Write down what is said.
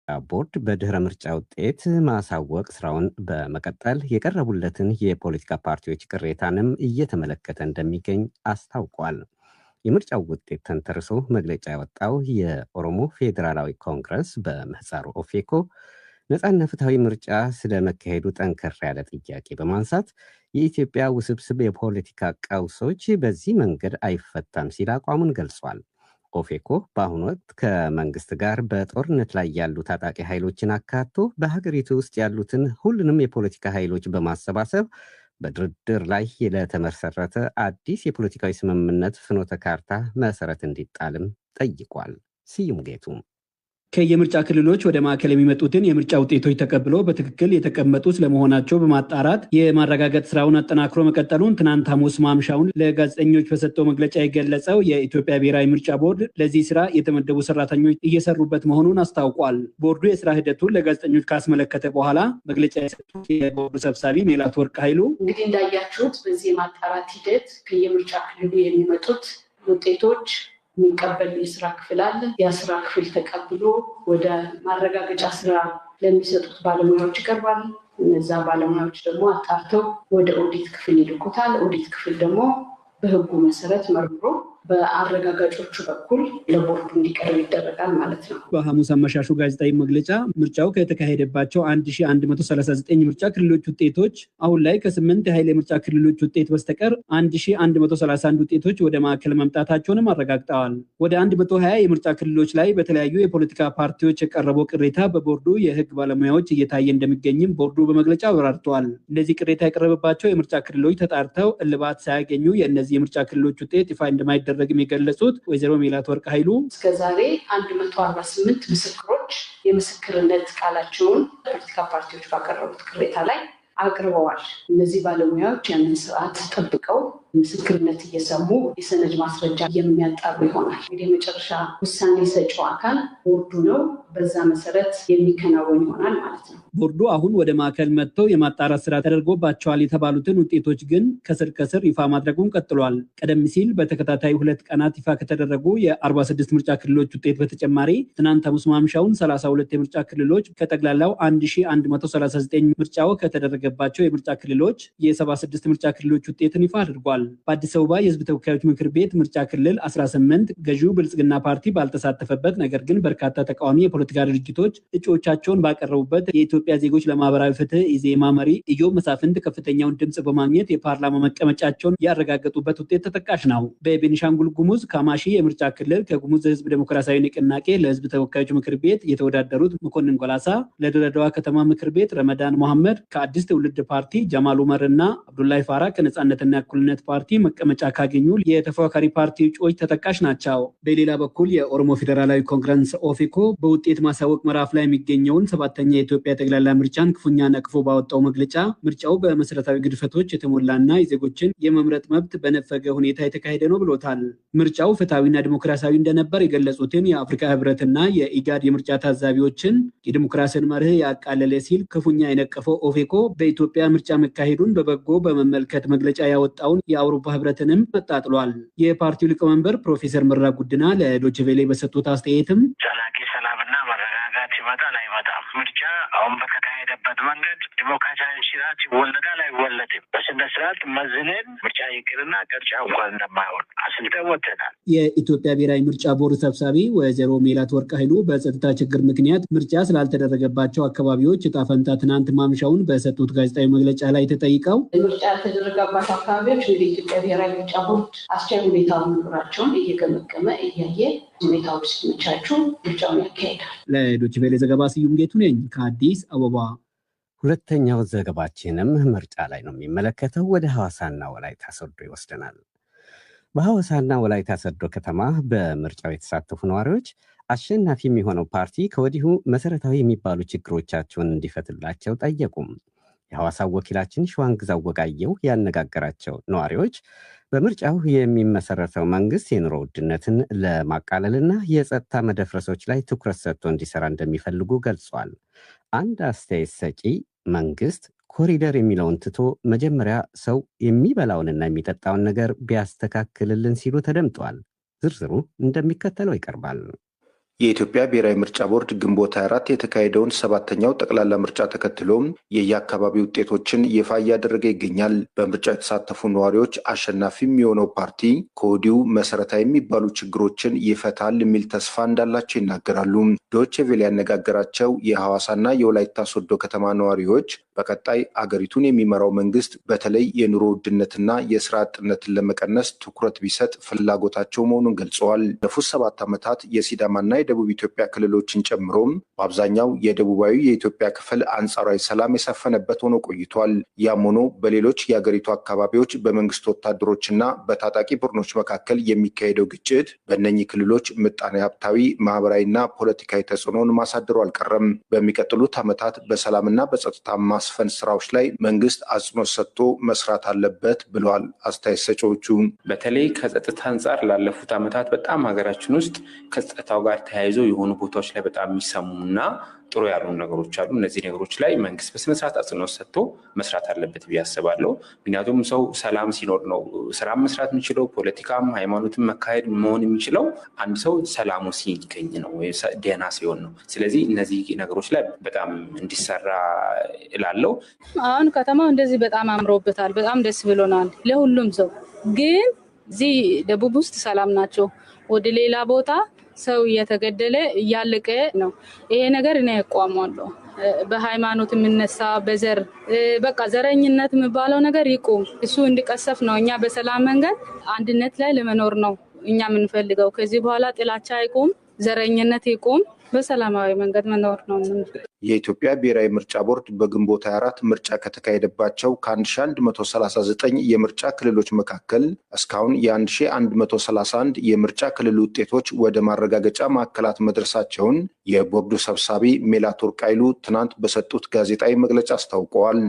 ቦርድ በድህረ ምርጫ ውጤት ማሳወቅ ስራውን በመቀጠል የቀረቡለትን የፖለቲካ ፓርቲዎች ቅሬታንም እየተመለከተ እንደሚገኝ አስታውቋል። የምርጫው ውጤት ተንተርሶ መግለጫ ያወጣው የኦሮሞ ፌዴራላዊ ኮንግረስ በምህጻሩ ኦፌኮ ነፃና ፍትሐዊ ምርጫ ስለመካሄዱ ጠንከር ያለ ጥያቄ በማንሳት የኢትዮጵያ ውስብስብ የፖለቲካ ቀውሶች በዚህ መንገድ አይፈታም ሲል አቋሙን ገልጿል። ኦፌኮ በአሁኑ ወቅት ከመንግስት ጋር በጦርነት ላይ ያሉ ታጣቂ ኃይሎችን አካቶ በሀገሪቱ ውስጥ ያሉትን ሁሉንም የፖለቲካ ኃይሎች በማሰባሰብ በድርድር ላይ ለተመሰረተ አዲስ የፖለቲካዊ ስምምነት ፍኖተ ካርታ መሰረት እንዲጣልም ጠይቋል። ስዩም ጌቱ ከየምርጫ ክልሎች ወደ ማዕከል የሚመጡትን የምርጫ ውጤቶች ተቀብሎ በትክክል የተቀመጡ ስለመሆናቸው በማጣራት የማረጋገጥ ስራውን አጠናክሮ መቀጠሉን ትናንት ሐሙስ ማምሻውን ለጋዜጠኞች በሰጠው መግለጫ የገለጸው የኢትዮጵያ ብሔራዊ ምርጫ ቦርድ ለዚህ ስራ የተመደቡ ሰራተኞች እየሰሩበት መሆኑን አስታውቋል። ቦርዱ የስራ ሂደቱን ለጋዜጠኞች ካስመለከተ በኋላ መግለጫ የሰጡት የቦርዱ ሰብሳቢ ሜላትወርቅ ኃይሉ እንግዲህ እንዳያችሁት በዚህ የማጣራት ሂደት ከየምርጫ ክልሉ የሚመጡት ውጤቶች የሚቀበል የስራ ክፍል አለ። ያ ስራ ክፍል ተቀብሎ ወደ ማረጋገጫ ስራ ለሚሰጡት ባለሙያዎች ይቀርባል። እነዛ ባለሙያዎች ደግሞ አጣርተው ወደ ኦዲት ክፍል ይልኩታል። ኦዲት ክፍል ደግሞ በህጉ መሰረት መርምሮ በአረጋጋጮቹ በኩል ለቦርዱ እንዲቀርብ ይደረጋል ማለት ነው። በሐሙስ አመሻሹ ጋዜጣዊ መግለጫ ምርጫው ከተካሄደባቸው 1139 ምርጫ ክልሎች ውጤቶች አሁን ላይ ከ8 የኃይል የምርጫ ክልሎች ውጤት በስተቀር 1131 ውጤቶች ወደ ማዕከል መምጣታቸውንም አረጋግጠዋል። ወደ 120 የምርጫ ክልሎች ላይ በተለያዩ የፖለቲካ ፓርቲዎች የቀረበው ቅሬታ በቦርዱ የህግ ባለሙያዎች እየታየ እንደሚገኝም ቦርዱ በመግለጫ አብራርተዋል። እነዚህ ቅሬታ የቀረበባቸው የምርጫ ክልሎች ተጣርተው እልባት ሳያገኙ የእነዚህ የምርጫ ክልሎች ውጤት ይፋ እንደማይደረግም የገለጹት ወይዘሮ ሜላትወርቅ ኃይሉ እስከዛሬ 148 ምስክሮች የምስክርነት ቃላቸውን ፖለቲካ ፓርቲዎች ባቀረቡት ቅሬታ ላይ አቅርበዋል። እነዚህ ባለሙያዎች ያንን ስርዓት ጠብቀው ምስክርነት እየሰሙ የሰነድ ማስረጃ የሚያጣሩ ይሆናል። እንግዲህ የመጨረሻ ውሳኔ ሰጪው አካል ቦርዱ ነው። በዛ መሰረት የሚከናወን ይሆናል ማለት ነው። ቦርዱ አሁን ወደ ማዕከል መጥተው የማጣራት ስራ ተደርጎባቸዋል የተባሉትን ውጤቶች ግን ከስር ከስር ይፋ ማድረጉን ቀጥሏል። ቀደም ሲል በተከታታይ 2 ቀናት ይፋ ከተደረጉ የ46 ምርጫ ክልሎች ውጤት በተጨማሪ ትናንት ሐሙስ ማምሻውን 32 የምርጫ ክልሎች ከጠቅላላው 1139 ምርጫው ከተደረገባቸው የምርጫ ክልሎች የ76 ምርጫ ክልሎች ውጤትን ይፋ አድርጓል። በአዲስ አበባ የህዝብ ተወካዮች ምክር ቤት ምርጫ ክልል 18 ገዢው ብልጽግና ፓርቲ ባልተሳተፈበት ነገር ግን በርካታ ተቃዋሚ የፖለቲካ ድርጅቶች እጩዎቻቸውን ባቀረቡበት የኢትዮጵያ ዜጎች ለማህበራዊ ፍትህ ኢዜማ መሪ ኢዮብ መሳፍንት ከፍተኛውን ድምጽ በማግኘት የፓርላማ መቀመጫቸውን ያረጋገጡበት ውጤት ተጠቃሽ ነው። በቤኒሻንጉል ጉሙዝ ካማሺ የምርጫ ክልል ከጉሙዝ ህዝብ ዴሞክራሲያዊ ንቅናቄ ለህዝብ ተወካዮች ምክር ቤት የተወዳደሩት መኮንን ጎላሳ፣ ለድሬዳዋ ከተማ ምክር ቤት ረመዳን መሐመድ፣ ከአዲስ ትውልድ ፓርቲ ጀማል ኡመር እና አብዱላይ ፋራ ከነጻነትና እኩልነት ፓርቲ መቀመጫ ካገኙ የተፎካካሪ ፓርቲ እጩዎች ተጠቃሽ ናቸው። በሌላ በኩል የኦሮሞ ፌዴራላዊ ኮንግረስ ኦፌኮ በውጤት ማሳወቅ ምዕራፍ ላይ የሚገኘውን 7ኛ የኢትዮጵያ ጠቅላላ ምርጫን ክፉኛ ነቅፎ ባወጣው መግለጫ ምርጫው በመሰረታዊ ግድፈቶች የተሞላና የዜጎችን የመምረጥ መብት በነፈገ ሁኔታ የተካሄደ ነው ብሎታል። ምርጫው ፍትሐዊና ዲሞክራሲያዊ እንደነበር የገለጹትን የአፍሪካ ህብረትና የኢጋድ የምርጫ ታዛቢዎችን የዲሞክራሲን መርህ ያቃለለ ሲል ክፉኛ የነቀፈው ኦፌኮ በኢትዮጵያ ምርጫ መካሄዱን በበጎ በመመልከት መግለጫ ያወጣውን የአውሮፓ ህብረትንም አጣጥሏል። የፓርቲው ሊቀመንበር ፕሮፌሰር መረራ ጉዲና ለዶይቼ ቬለ በሰጡት አስተያየትም ዘላቂ ሰላምና መረጋጋት ይመጣል አይመጣም፣ ምርጫ አሁን በተካሄደበት መንገድ ዲሞክራሲያዊ ስርዓት ይወለዳል አይወለድም፣ በስነ ስርዓት መዝነን ምርጫ ይቅርና ቅርጫ እንኳን እንደማይሆን አስልተን ወጥተናል። የኢትዮጵያ ብሔራዊ ምርጫ ቦርድ ሰብሳቢ ወይዘሮ ሜላትወርቅ ኃይሉ በጸጥታ ችግር ምክንያት ምርጫ ስላልተደረገባቸው አካባቢዎች ዕጣ ፈንታ ትናንት ማምሻውን በሰጡት ጋዜጣዊ መግለጫ ላይ ተጠይቀው ምርጫ ያልተደረገባቸው አካባቢዎች እንግዲህ ኢትዮጵያ ብሔራዊ ምርጫ ቦርድ አስቻይ ሁኔታውን መኖራቸውን እየገመገመ እያየ ሁኔታዎች ሲመቻቹ ምርጫውን ያካሄዳል። ለዶይቼ ቬለ ዘገባ ስዩም ጌቱ ነኝ ከአዲስ አበባ። ሁለተኛው ዘገባችንም ምርጫ ላይ ነው የሚመለከተው። ወደ ሐዋሳና ወላይታ ሶዶ ይወስደናል። በሐዋሳና ወላይታ ሶዶ ከተማ በምርጫው የተሳተፉ ነዋሪዎች አሸናፊ የሚሆነው ፓርቲ ከወዲሁ መሰረታዊ የሚባሉ ችግሮቻቸውን እንዲፈትላቸው ጠየቁም። የሐዋሳው ወኪላችን ሸዋንግዛው ወጋየው ያነጋገራቸው ነዋሪዎች በምርጫው የሚመሰረተው መንግስት የኑሮ ውድነትን ለማቃለልና የጸጥታ መደፍረሶች ላይ ትኩረት ሰጥቶ እንዲሰራ እንደሚፈልጉ ገልጿል። አንድ አስተያየት ሰጪ መንግስት ኮሪደር የሚለውን ትቶ መጀመሪያ ሰው የሚበላውንና የሚጠጣውን ነገር ቢያስተካክልልን ሲሉ ተደምጧል። ዝርዝሩ እንደሚከተለው ይቀርባል። የኢትዮጵያ ብሔራዊ ምርጫ ቦርድ ግንቦት 24 የተካሄደውን 7ኛው ጠቅላላ ምርጫ ተከትሎም የየአካባቢ ውጤቶችን ይፋ እያደረገ ይገኛል። በምርጫው የተሳተፉ ነዋሪዎች አሸናፊ የሚሆነው ፓርቲ ከወዲሁ መሰረታዊ የሚባሉ ችግሮችን ይፈታል የሚል ተስፋ እንዳላቸው ይናገራሉ። ዶይቼ ቬለ ያነጋገራቸው የሐዋሳና የወላይታ ሶዶ ከተማ ነዋሪዎች በቀጣይ አገሪቱን የሚመራው መንግስት በተለይ የኑሮ ውድነትና የስራ አጥነትን ለመቀነስ ትኩረት ቢሰጥ ፍላጎታቸው መሆኑን ገልጸዋል። ባለፉት 7 ዓመታት የሲዳማና የደቡብ ኢትዮጵያ ክልሎችን ጨምሮም በአብዛኛው የደቡባዊ የኢትዮጵያ ክፍል አንጻራዊ ሰላም የሰፈነበት ሆኖ ቆይቷል። ያም ሆኖ በሌሎች የአገሪቱ አካባቢዎች በመንግስት ወታደሮችና በታጣቂ ቡድኖች መካከል የሚካሄደው ግጭት በእነኚህ ክልሎች ምጣኔ ሀብታዊ፣ ማህበራዊና ፖለቲካዊ ተጽዕኖን ማሳደሩ አልቀረም። በሚቀጥሉት ዓመታት በሰላምና በጸጥታ ማስፈን ስራዎች ላይ መንግስት አጽንኦት ሰጥቶ መስራት አለበት ብለዋል አስተያየት ሰጪዎቹ። በተለይ ከጸጥታ አንጻር ላለፉት ዓመታት በጣም ሀገራችን ውስጥ ከጸጥታው ጋር ተያይዞ የሆኑ ቦታዎች ላይ በጣም የሚሰሙና ጥሩ ያሉ ነገሮች አሉ። እነዚህ ነገሮች ላይ መንግስት በስነስርዓት አጽንኦት ሰጥቶ መስራት አለበት ብዬ አስባለሁ። ምክንያቱም ሰው ሰላም ሲኖር ነው ስራ መስራት የሚችለው፣ ፖለቲካም ሃይማኖትም መካሄድ መሆን የሚችለው አንድ ሰው ሰላሙ ሲገኝ ነው፣ ደህና ሲሆን ነው። ስለዚህ እነዚህ ነገሮች ላይ በጣም እንዲሰራ እላለሁ። አሁን ከተማው እንደዚህ በጣም አምሮበታል። በጣም ደስ ብሎናል ለሁሉም ሰው። ግን እዚህ ደቡብ ውስጥ ሰላም ናቸው። ወደ ሌላ ቦታ ሰው እየተገደለ እያለቀ ነው። ይሄ ነገር እኔ እቃወማለሁ። በሃይማኖት የሚነሳ በዘር በቃ ዘረኝነት የሚባለው ነገር ይቁም። እሱ እንዲቀሰፍ ነው። እኛ በሰላም መንገድ አንድነት ላይ ለመኖር ነው እኛ የምንፈልገው። ከዚህ በኋላ ጥላቻ ይቁም፣ ዘረኝነት ይቁም፣ በሰላማዊ መንገድ መኖር ነው። የኢትዮጵያ ብሔራዊ ምርጫ ቦርድ በግንቦት 24 ምርጫ ከተካሄደባቸው ከ1139 የምርጫ ክልሎች መካከል እስካሁን የ1131 የምርጫ ክልል ውጤቶች ወደ ማረጋገጫ ማዕከላት መድረሳቸውን የቦርዱ ሰብሳቢ ሜላትወርቅ ኃይሉ ትናንት በሰጡት ጋዜጣዊ መግለጫ አስታውቀዋል።